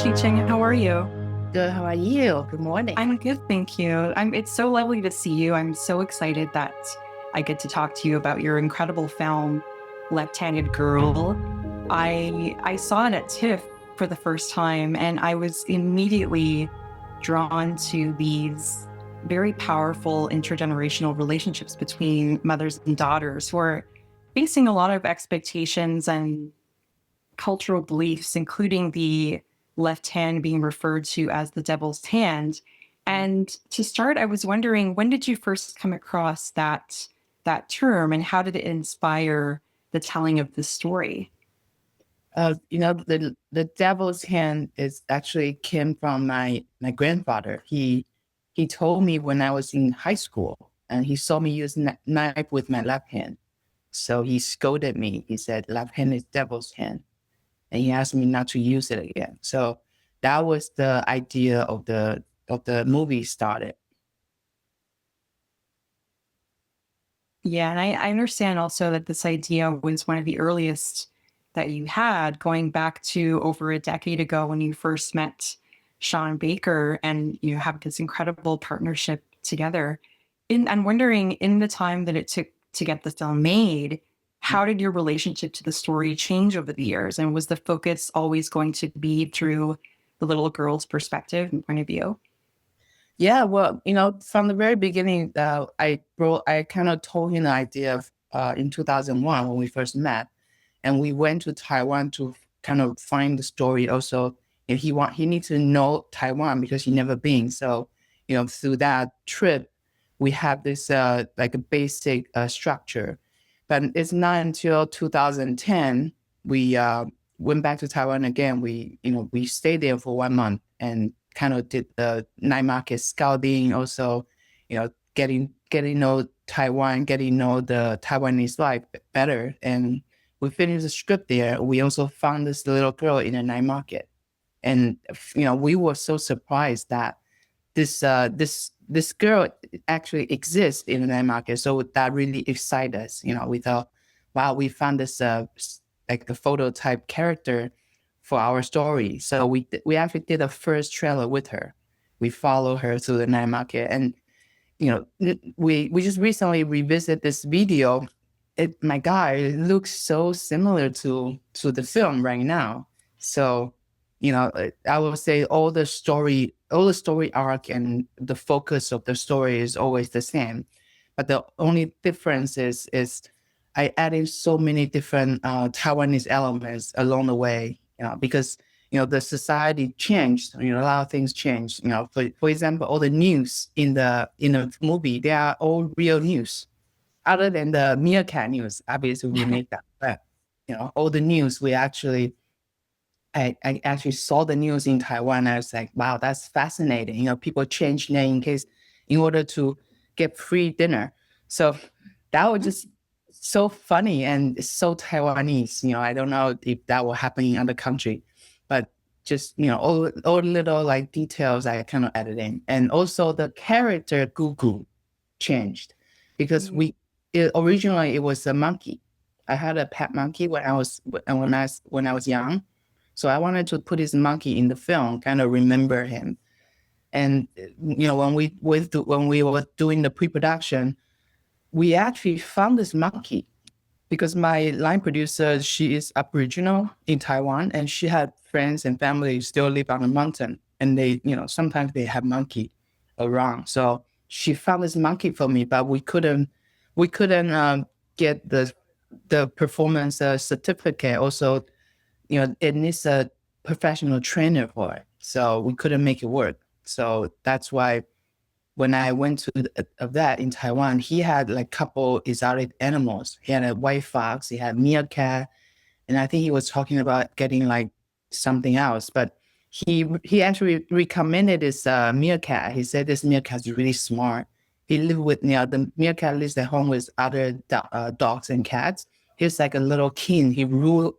Shih-Ching. How are you? Good. How are you? Good morning. I'm good, thank you. It's so lovely to see you. I'm so excited that I get to talk to you about your incredible film, Left-Handed Girl. I saw it at TIFF for the first time, and I was immediately drawn to these very powerful intergenerational relationships between mothers and daughters who are facing a lot of expectations and cultural beliefs, including the left hand being referred to as the devil's hand. And to start, I was wondering, when did you first come across that term, and how did it inspire the telling of the story? The devil's hand is actually came from my grandfather. He told me when I was in high school, and he saw me use knife with my left hand. So he scolded me. He said, "Left hand is devil's hand," and he asked me not to use it again. So that was the idea of the movie started. Yeah, and I understand also that this idea was one of the earliest that you had, going back to over a decade ago when you first met Sean Baker, and you have this incredible partnership together. I'm wondering, in the time that it took to get the film made, how did your relationship to the story change over the years? And was the focus always going to be through the little girl's perspective and point of view? Yeah, well, from the very beginning, I kind of told him the idea of in 2001 when we first met, and we went to Taiwan to kind of find the story. Also, if he needs to know Taiwan because he never been. So, through that trip, we have this like a basic structure, but it's not until 2010 we went back to Taiwan again. We stayed there for 1 month and kind of did the night market scouting, also, getting know Taiwan, getting know the Taiwanese life better. And we finished the script there. We also found this little girl in a night market. And, we were so surprised that this girl actually exists in the night market. So that really excited us. We thought, wow, we found this like the phototype character for our story. So we actually did a first trailer with her. We follow her through the night market, and we just recently revisit this video. My God, it looks so similar to the film right now. So I would say all the story arc and the focus of the story is always the same, but the only difference is I added so many different Taiwanese elements along the way, because the society changed. A lot of things changed. For example, all the news in the movie, they are all real news, other than the meerkat news. Obviously, we made that, but all the news we actually. I actually saw the news in Taiwan. I was like, wow, that's fascinating. People change name in order to get free dinner. So that was just so funny and it's so Taiwanese. I don't know if that will happen in other country, but just all little like details I kind of added in, and also the character Gugu changed because originally it was a monkey. I had a pet monkey when I was young, so I wanted to put his monkey in the film, kind of remember him. And when we were doing the pre-production, we actually found this monkey because my line producer, she is Aboriginal in Taiwan, and she had friends and family still live on the mountain, and they, sometimes they have monkey around. So she found this monkey for me, but we couldn't get the performance certificate. Also, it needs a professional trainer for it, so we couldn't make it work. So that's why when I went to of that in Taiwan, he had like couple exotic animals. He had a white fox, he had meerkat, and I think he was talking about getting like something else. But he actually recommended this meerkat. He said this meerkat is really smart. He lived with the meerkat lives at home with other dogs and cats. He's like a little king.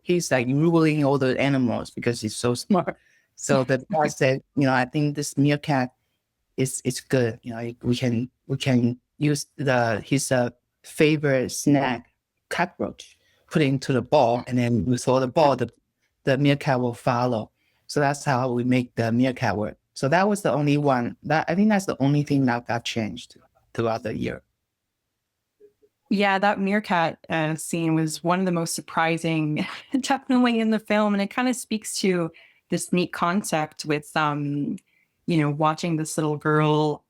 He's like ruling all the animals because he's so smart. So the guy said, I think this meerkat it's good. We can use his favorite snack, cockroach, put it into the ball, and then with all the ball, the meerkat will follow. So that's how we make the meerkat work. So that was the only one that I think that's the only thing that got changed throughout the year. Yeah, that meerkat scene was one of the most surprising, definitely in the film, and it kind of speaks to this neat concept with, watching this little girl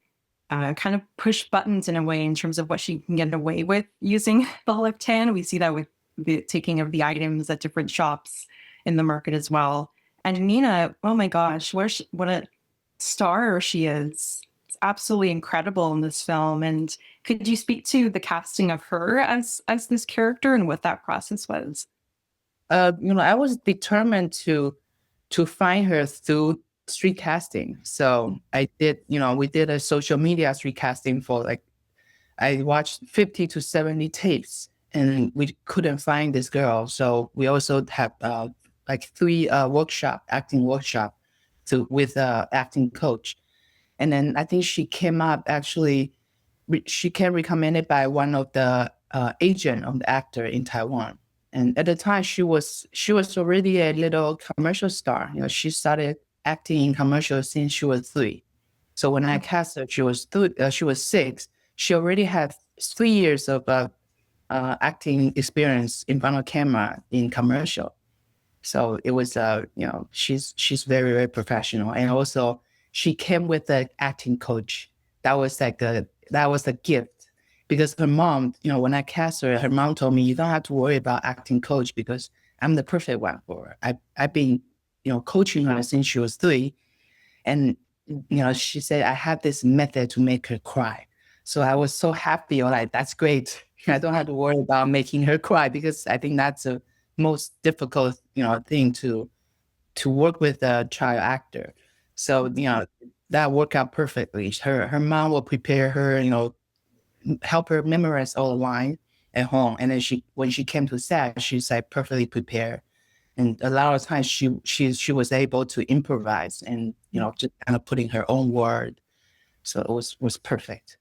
kind of push buttons in a way in terms of what she can get away with using the left hand. We see that with the taking of the items at different shops in the market as well. And Nina, oh my gosh, what a star she is. It's absolutely incredible in this film. And could you speak to the casting of her as this character and what that process was? I was determined to find her through street casting. So I did, we did a social media street casting for like, I watched 50 to 70 tapes and we couldn't find this girl. So we also have like 3 acting workshop with acting coach. And then I think she came up actually, she came recommended by one of the agent of the actor in Taiwan. And at the time, she was already a little commercial star. She started acting in commercials since she was 3. So when I cast her, she was 6. She already had 3 years of acting experience in front of camera in commercial. So it was, she's very, very professional. And also she came with an acting coach. That was a gift because her mom, when I cast her, her mom told me, you don't have to worry about acting coach because I'm the perfect one for her. I've been, coaching her since she was 3. And, she said, I have this method to make her cry. So I was so happy. Like, that's great. I don't have to worry about making her cry because I think that's the most difficult, thing to work with a child actor. So, that worked out perfectly. Her mom will prepare her, help her memorize all the lines at home. And then when she came to set, she's like perfectly prepared. And a lot of times she was able to improvise and, just kind of putting her own word. So it was perfect.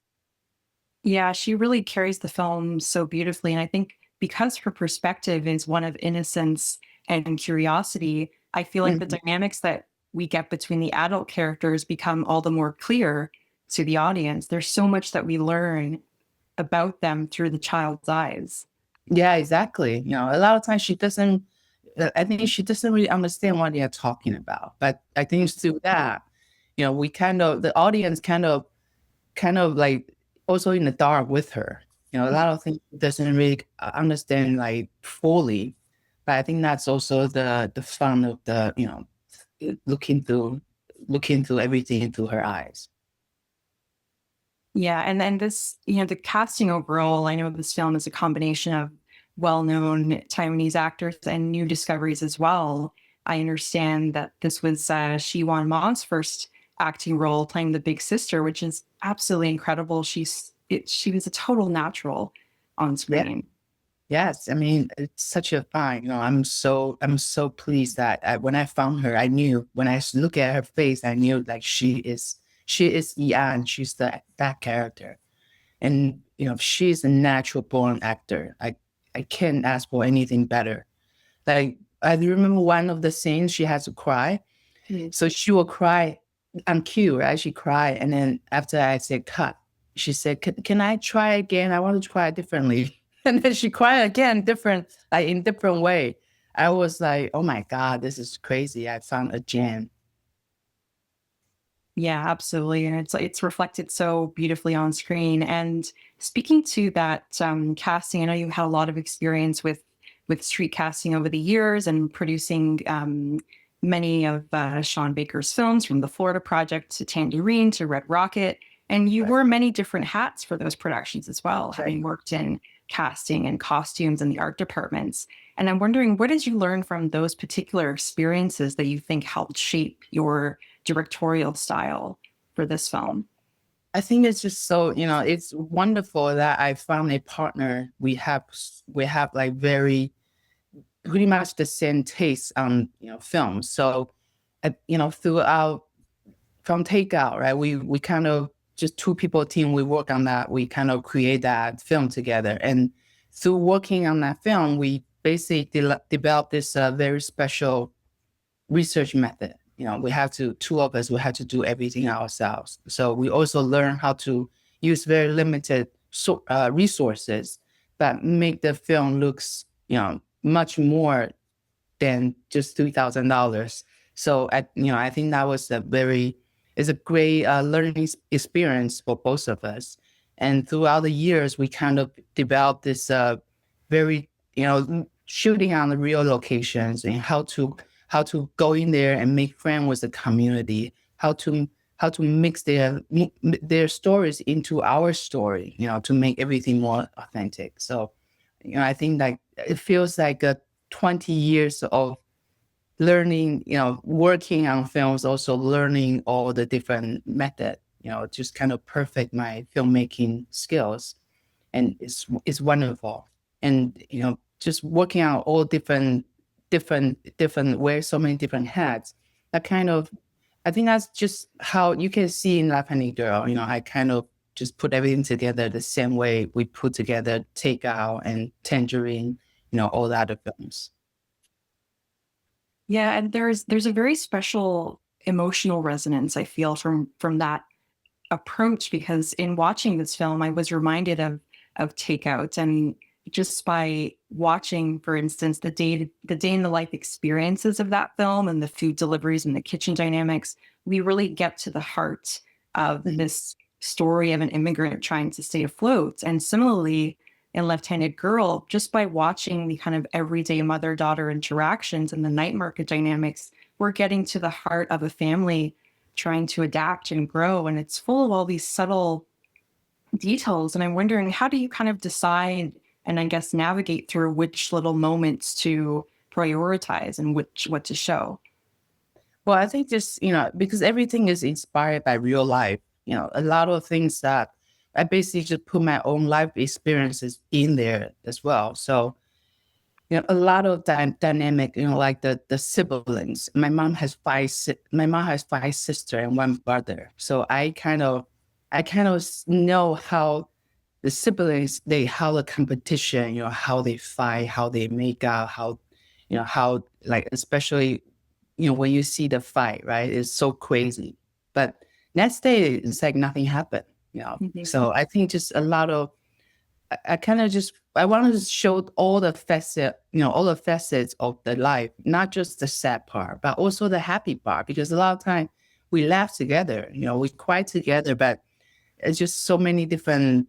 Yeah, she really carries the film so beautifully. And I think because her perspective is one of innocence and curiosity, I feel like the Mhm. dynamics that we get between the adult characters become all the more clear to the audience. There's so much that we learn about them through the child's eyes. Yeah, exactly. A lot of times I think she doesn't really understand what they're talking about. But I think through that, the audience kind of like also in the dark with her. A lot of things she doesn't really understand like fully. But I think that's also the fun of the, looking through everything through her eyes. Yeah, and then this, the casting overall, I know this film is a combination of well-known Taiwanese actors and new discoveries as well. I understand that this was Shih-Yuan Ma's first acting role, playing the big sister, which is absolutely incredible. She was a total natural on Yeah. screen. Yes, I mean it's such a fine. I'm so pleased that when I found her, I knew when look at her face, I knew like she is Yan. She's that character, and she's a natural born actor. I can't ask for anything better. Like I remember one of the scenes she has to cry, so she will cry on cue, right? She cry, and then after I said cut, she said, "Can I try again? I want to try differently." And then she cried again, different, like in different way. I was like, "Oh my God, this is crazy! I found a gem." Yeah, absolutely. And it's reflected so beautifully on screen. And speaking to that casting, I know you had a lot of experience with street casting over the years and producing many of Sean Baker's films, from the Florida Project to Tangerine to Red Rocket. And you Right. wore many different hats for those productions as well, Right. having worked in casting and costumes and the art departments. And I'm wondering, what did you learn from those particular experiences that you think helped shape your directorial style for this film? I think it's just so, it's wonderful that I found a partner. We have like very pretty much the same taste on film. So, throughout from takeout, right? We kind of just 2 people team. We work on that. We kind of create that film together, and through working on that film, we basically developed this very special research method. we have to, two of us, we had to do everything ourselves. So we also learn how to use very limited resources, but make the film looks, much more than just $3,000. So I think that was is a great learning experience for both of us. And throughout the years, we kind of developed this very, shooting on the real locations and how to go in there and make friends with the community, how to mix their stories into our story, to make everything more authentic. So, I think that it feels like 20 years of learning, working on films, also learning all the different methods, just kind of perfect my filmmaking skills. And it's wonderful. And, just working on all different wear so many different hats. I think that's just how you can see in Left-Handed Girl, I kind of just put everything together the same way we put together Takeout and Tangerine, all the other films. Yeah, and there's a very special emotional resonance I feel from that approach, because in watching this film, I was reminded of Takeout, and just by watching, for instance, the day in the life experiences of that film and the food deliveries and the kitchen dynamics, we really get to the heart of this story of an immigrant trying to stay afloat. And similarly, in Left-Handed Girl, just by watching the kind of everyday mother-daughter interactions and the night market dynamics, we're getting to the heart of a family trying to adapt and grow. And it's full of all these subtle details. And I'm wondering, how do you kind of decide and I guess navigate through which little moments to prioritize and what to show? Well, I think just, because everything is inspired by real life, a lot of things that I basically just put my own life experiences in there as well. So, a lot of dynamic, like the siblings. My mom has five sisters and one brother. So I kind of know how the siblings, how the competition, how they fight, how they make out, how like, especially, when you see the fight, right? It's so crazy. But next day, it's like nothing happened, So I think just a lot of, I wanted to show all the facets of the life, not just the sad part, but also the happy part, because a lot of time we laugh together, we cry together, but it's just so many different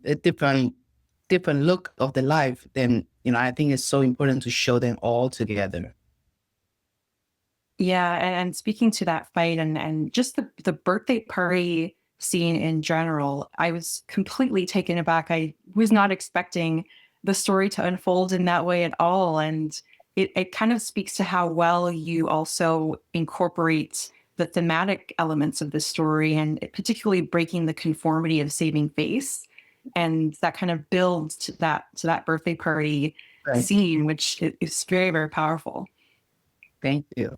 look of the life. Then, I think it's so important to show them all together. Yeah, and speaking to that fight and just the birthday party scene in general, I was completely taken aback. I was not expecting the story to unfold in that way at all. And it kind of speaks to how well you also incorporate the thematic elements of the story, and particularly breaking the conformity of saving face. And that kind of builds to that birthday party Right. scene, which is very, very powerful. Thank you.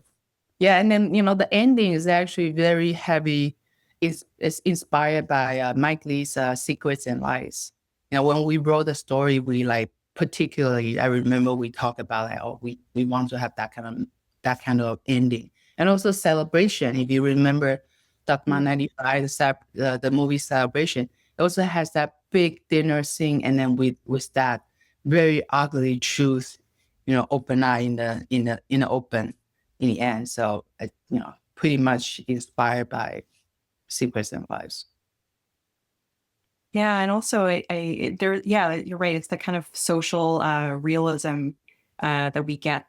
Yeah, and then the ending is actually very heavy. It's inspired by Mike Lee's Secrets and Lies. When we wrote the story, we particularly, I remember we talked about we want to have that kind of ending, and also celebration. If you remember, Dogma 95, the movie Celebration, it also has that big dinner scene, and then with that very ugly truth, open eye in the open in the end. So, pretty much inspired by Secrets and Lives. Yeah, and also yeah, you're right. It's the kind of social realism that we get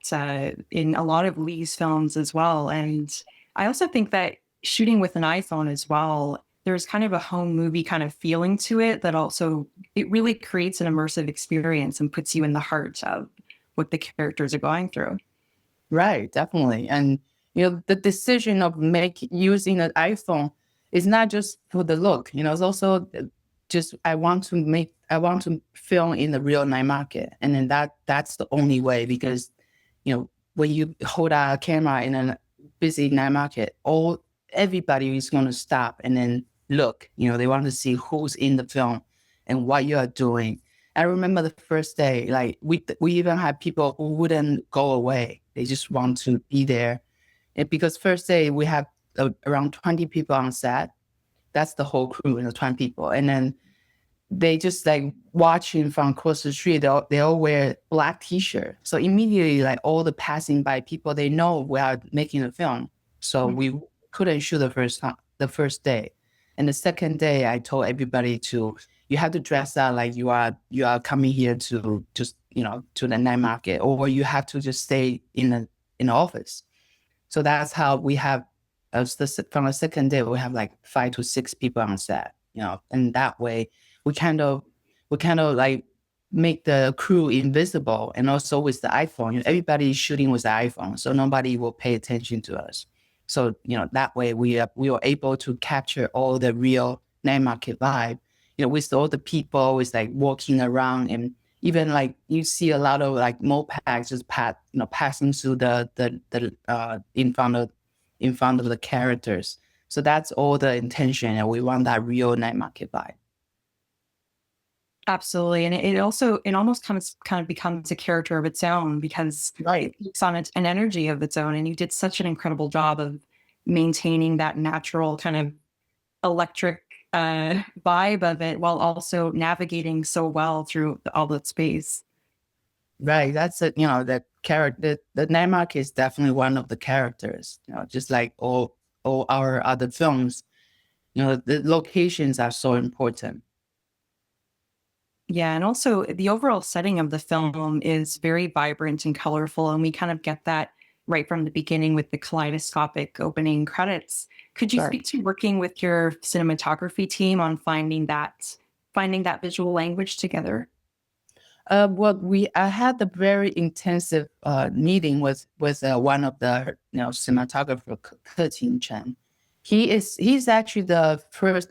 in a lot of Lee's films as well. And I also think that shooting with an iPhone as well, there's kind of a home movie kind of feeling to it that also it really creates an immersive experience and puts you in the heart of what the characters are going through. Right, definitely. And the decision of using an iPhone is not just for the look. It's also just I want to film in the real night market, and then that's the only way, because when you hold out a camera in a busy night market, everybody is going to stop and then look. They want to see who's in the film and what you are doing. I remember the first day, like we even had people who wouldn't go away. They just want to be there. And because first day we have around 20 people on set. That's the whole crew, 20 people. And then they just like watching from across the street, they all wear black t-shirt. So immediately, like all the passing by people, they know we are making a film. So we couldn't shoot the first day. And the second day, I told everybody you have to dress out like you are coming here to just, to the night market, or you have to just stay in the office. So that's how we have, from the second day, we have like 5 to 6 people on set, and that way we kind of like make the crew invisible. And also with the iPhone, everybody is shooting with the iPhone, so nobody will pay attention to us. So, that way we were able to capture all the real night market vibe, with all the people with like walking around, and even like you see a lot of like mopeds just passing through the in front of the characters. So that's all the intention, and we want that real night market vibe. Absolutely. And it almost kind of becomes a character of its own, because Right. it takes on an energy of its own. And you did such an incredible job of maintaining that natural kind of electric vibe of it, while also navigating so well through all that space. Right. That's it. The character, the night market is definitely one of the characters, just like all our other films, the locations are so important. Yeah, and also the overall setting of the film is very vibrant and colorful, and we kind of get that right from the beginning with the kaleidoscopic opening credits. Could you Right. speak to working with your cinematography team on finding that visual language together? Well, I had a very intensive meeting with one of the cinematographer, Akio Chen. He's actually the first.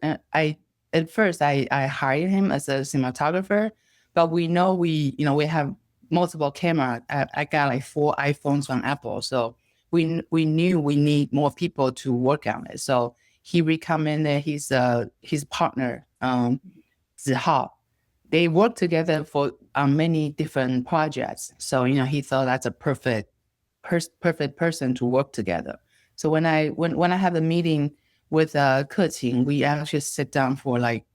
At first I hired him as a cinematographer, but we know we have multiple cameras. I got like 4 iPhones from Apple, so we knew we need more people to work on it. So he recommended his partner, Zihao. They work together for many different projects. So, he thought that's a perfect person to work together. So when I have a meeting with Keqing, we actually sit down for like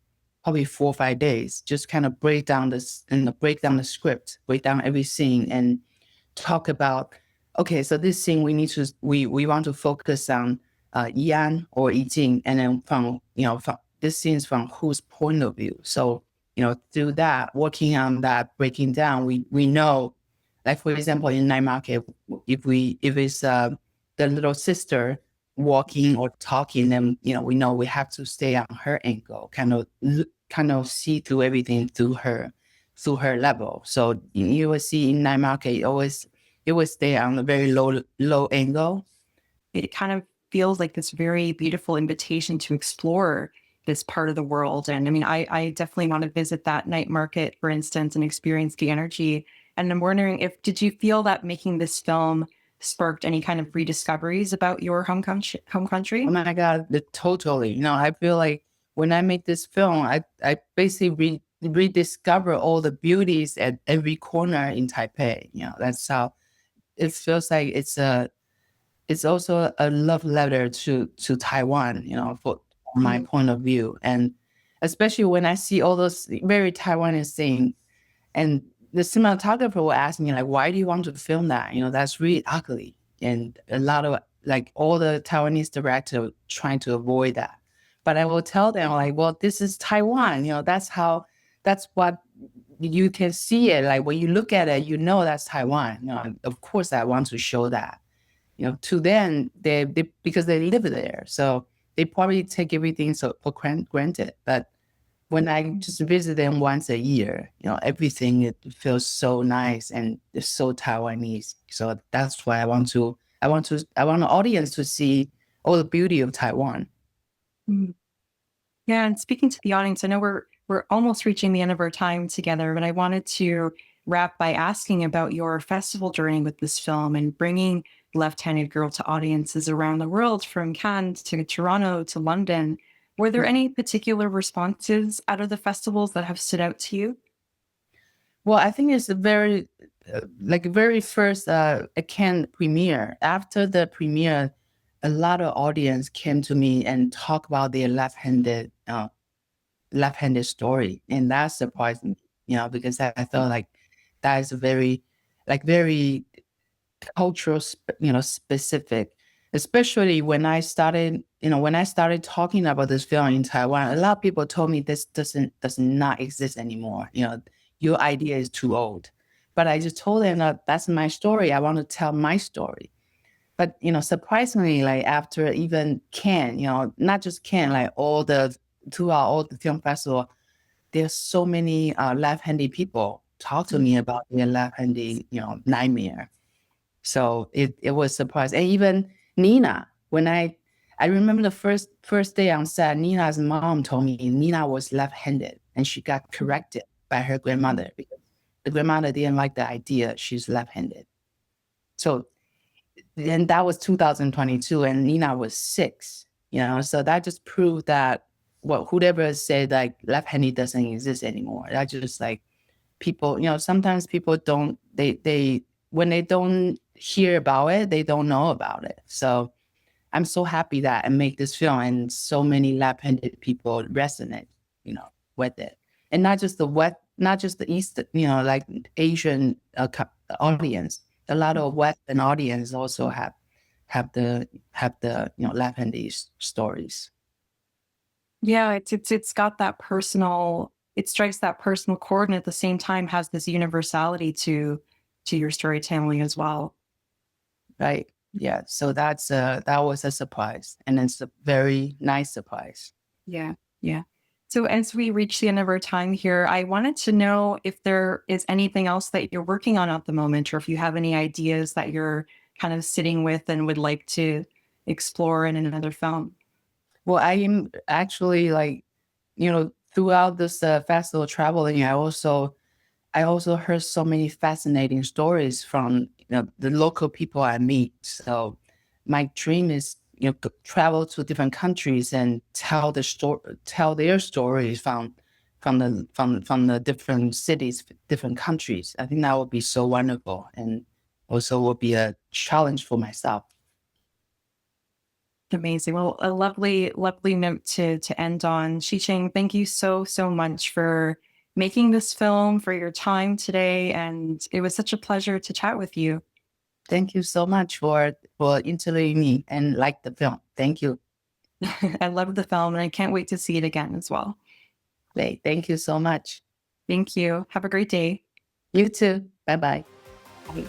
probably 4 or 5 days, just kind of break down the script, break down every scene, and talk about, okay, so this scene we want to focus on Yan or Yijing, and then from this scene is from whose point of view. So through that, working on that, breaking down, we know, like for example, in night market, if it's the little sister walking or talking, then we know we have to stay on her angle, kind of see through everything through her level. So you will see in night market, it will stay on a very low angle. It kind of feels like this very beautiful invitation to explore this part of the world. And I mean, I definitely want to visit that night market, for instance, and experience the energy. And I'm wondering, did you feel that making this film sparked any kind of rediscoveries about your home country? Oh my God, totally. I feel like when I make this film, I basically rediscover all the beauties at every corner in Taipei. That's how it feels like. It's also a love letter to Taiwan, for my point of view. And especially when I see all those very Taiwanese things, and the cinematographer will ask me like, why do you want to film that? That's really ugly. And a lot of like all the Taiwanese directors trying to avoid that. But I will tell them like, well, this is Taiwan. That's what you can see it. Like when you look at it, that's Taiwan. Of course I want to show that. To them, they because they live there. So they probably take everything for granted. But when I just visit them once a year, everything, it feels so nice and it's so Taiwanese. So that's why I want the audience to see all the beauty of Taiwan. Mm. Yeah, and speaking to the audience, I know we're almost reaching the end of our time together, but I wanted to wrap by asking about your festival journey with this film and bringing Left-Handed Girl to audiences around the world, from Cannes to Toronto to London. Were there any particular responses out of the festivals that have stood out to you? Well, I think it's a very first Cannes premiere. After the premiere, a lot of audience came to me and talk about their left-handed story, and that surprised me, because I thought like that is a very cultural, specific. Especially when I started talking about this film in Taiwan, a lot of people told me this does not exist anymore. Your idea is too old. But I just told them that that's my story. I want to tell my story. But surprisingly, like after even Cannes, not just Cannes, like throughout all the film festival, there's so many left-handed people talk to me about their left-handed, nightmare. So it was surprising. And even Nina, when I remember the first day on set, Nina's mom told me Nina was left-handed, and she got corrected by her grandmother because the grandmother didn't like the idea she's left-handed. So then that was 2022, and Nina was 6. So that just proved that whoever said like left-handed doesn't exist anymore. That just like people, sometimes people don't they when they don't hear about it, they don't know about it. So I'm so happy that I make this film and so many left-handed people resonate, with it. And not just the East, like Asian audience. A lot of Western audience also have the left-handed stories. Yeah, it's got that personal, it strikes that personal chord, and at the same time has this universality to your storytelling as well. Right. Yeah. So that was a surprise, and it's a very nice surprise. Yeah. Yeah. So as we reach the end of our time here, I wanted to know if there is anything else that you're working on at the moment, or if you have any ideas that you're kind of sitting with and would like to explore in another film. Well, I am actually like, throughout this festival traveling, I also heard so many fascinating stories from the local people I meet. So my dream is travel to different countries and tell their stories from the different cities, different countries. I think that would be so wonderful, and also will be a challenge for myself. Amazing. Well, a lovely, lovely note to end on. Shih-Ching, thank you so, so much for making this film, for your time today. And it was such a pleasure to chat with you. Thank you so much for interviewing me and like the film. Thank you. I love the film, and I can't wait to see it again as well. Great. Thank you so much. Thank you. Have a great day. You too. Bye-bye. Bye.